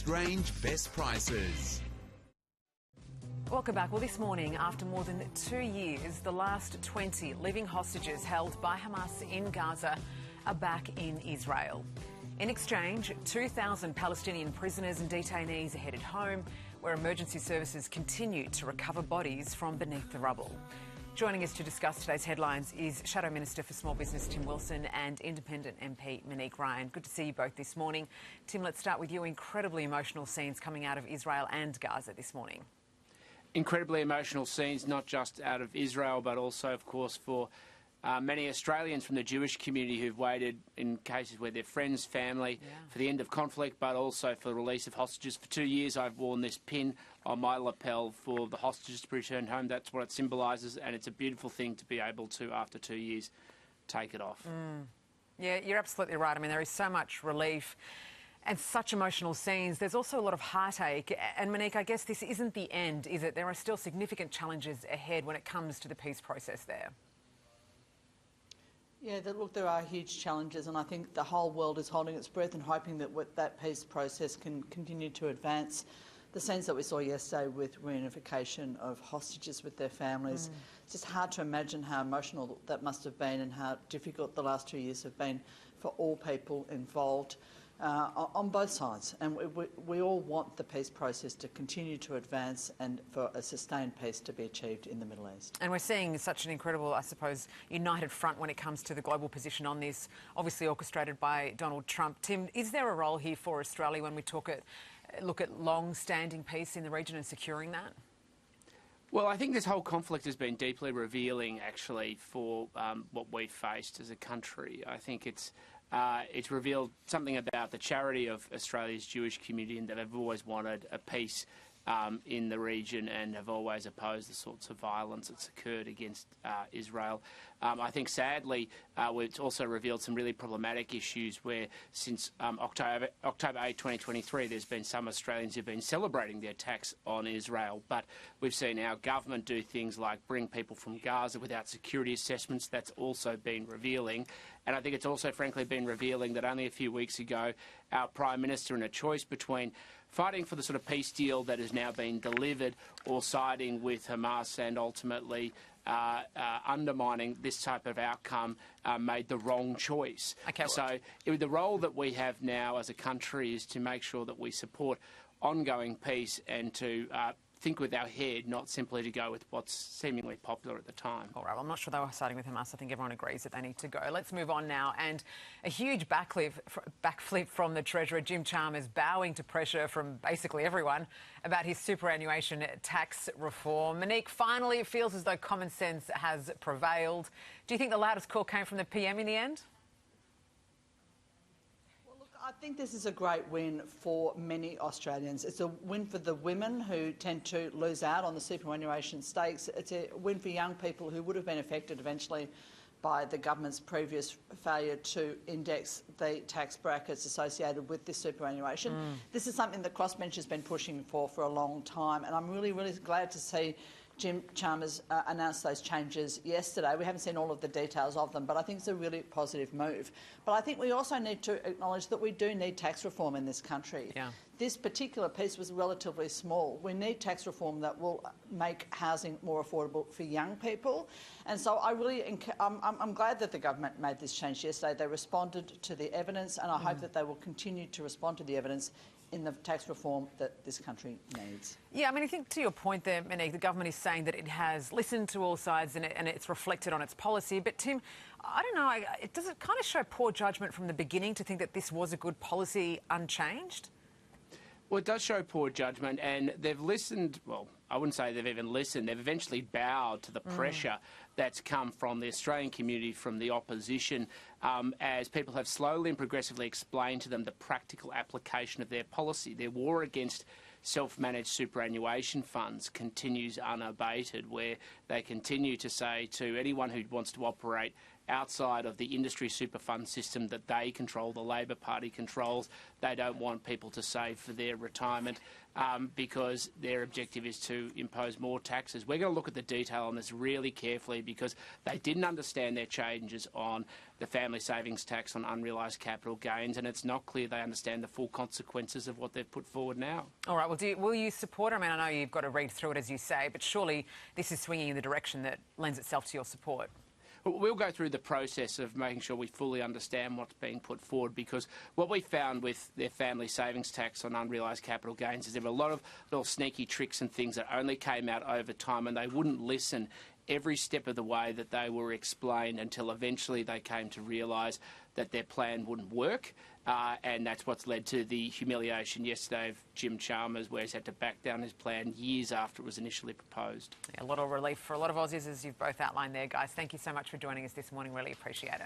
strange best prices. Welcome back. Well, this morning, after more than 2 years, the last 20 living hostages held by Hamas in Gaza are back in Israel. In exchange, 2,000 Palestinian prisoners and detainees are headed home, where emergency services continue to recover bodies from beneath the rubble. Joining us to discuss today's headlines is Shadow Minister for Small Business Tim Wilson and Independent MP Monique Ryan. Good to see you both this morning. Tim, let's start with you. Incredibly emotional scenes coming out of Israel and Gaza this morning. Incredibly emotional scenes, not just out of Israel, but also, of course, for many Australians from the Jewish community who've waited in cases where their friends, family, for the end of conflict, but also for the release of hostages. For 2 years, I've worn this pin on my lapel for the hostages to be returned home. That's what it symbolises, and it's a beautiful thing to be able to, after 2 years, take it off. Yeah, you're absolutely right. I mean, there is so much relief and such emotional scenes. There's also a lot of heartache. And Monique, I guess this isn't the end, is it? There are still significant challenges ahead when it comes to the peace process there. Yeah, look, there are huge challenges, and I think the whole world is holding its breath and hoping that that peace process can continue to advance. The scenes that we saw yesterday with reunification of hostages with their families, it's just hard to imagine how emotional that must have been and how difficult the last 2 years have been for all people involved. On both sides, and we all want the peace process to continue to advance and for a sustained peace to be achieved in the Middle East. And we're seeing such an incredible, I suppose, united front when it comes to the global position on this, obviously orchestrated by Donald Trump. Tim, is there a role here for Australia when we look at long-standing peace in the region and securing that? Well, I think this whole conflict has been deeply revealing, actually, for what we've faced as a country. I think it's revealed something about the charity of Australia's Jewish community, and that they've always wanted a peace in the region and have always opposed the sorts of violence that's occurred against Israel. I think, sadly, it's also revealed some really problematic issues where since October 8, 2023, there's been some Australians who've been celebrating the attacks on Israel, but we've seen our government do things like bring people from Gaza without security assessments. That's also been revealing. And I think it's also, frankly, been revealing that only a few weeks ago, our Prime Minister, in a choice between fighting for the sort of peace deal that has now been delivered or siding with Hamas and ultimately undermining this type of outcome, made the wrong choice. Okay, so the role that we have now as a country is to make sure that we support ongoing peace and to think with our head, not simply to go with what's seemingly popular at the time. All right, well, I'm not sure they were siding with Hamas. I think everyone agrees that they need to go. Let's move on now. And a huge backflip from the Treasurer, Jim Chalmers, bowing to pressure from basically everyone about his superannuation tax reform. Monique, finally it feels as though common sense has prevailed. Do you think the loudest call came from the PM in the end? I think this is a great win for many Australians. It's a win for the women who tend to lose out on the superannuation stakes. It's a win for young people who would have been affected eventually by the government's previous failure to index the tax brackets associated with this superannuation. This is something that Crossbench has been pushing for a long time, and I'm really, really glad to see Jim Chalmers announced those changes yesterday. We haven't seen all of the details of them, but I think it's a really positive move. But I think we also need to acknowledge that we do need tax reform in this country. Yeah. This particular piece was relatively small. We need tax reform that will make housing more affordable for young people. And so I'm glad that the government made this change yesterday. They responded to the evidence, and I hope that they will continue to respond to the evidence in the tax reform that this country needs. Yeah, I mean, I think to your point there, Monique, the government is saying that it has listened to all sides and it's reflected on its policy. But Tim, I don't know, does it kind of show poor judgment from the beginning to think that this was a good policy unchanged? Well, it does show poor judgment, and they've listened, well, I wouldn't say they've even listened, they've eventually bowed to the pressure that's come from the Australian community, from the opposition, as people have slowly and progressively explained to them the practical application of their policy. Their war against self-managed superannuation funds continues unabated, where they continue to say to anyone who wants to operate outside of the industry super fund system that they control, the Labor Party controls, they don't want people to save for their retirement because their objective is to impose more taxes. We're going to look at the detail on this really carefully because they didn't understand their changes on the family savings tax on unrealised capital gains, and it's not clear they understand the full consequences of what they've put forward now. All right, well, will you support it? I mean, I know you've got to read through it, as you say, but surely this is swinging in the direction that lends itself to your support. We'll go through the process of making sure we fully understand what's being put forward, because what we found with their family savings tax on unrealised capital gains is there were a lot of little sneaky tricks and things that only came out over time, and they wouldn't listen every step of the way that they were explained until eventually they came to realise that their plan wouldn't work. And that's what's led to the humiliation yesterday of Jim Chalmers, where he's had to back down his plan years after it was initially proposed. Yeah, a lot of relief for a lot of Aussies, as you've both outlined there, guys. Thank you so much for joining us this morning. Really appreciate it.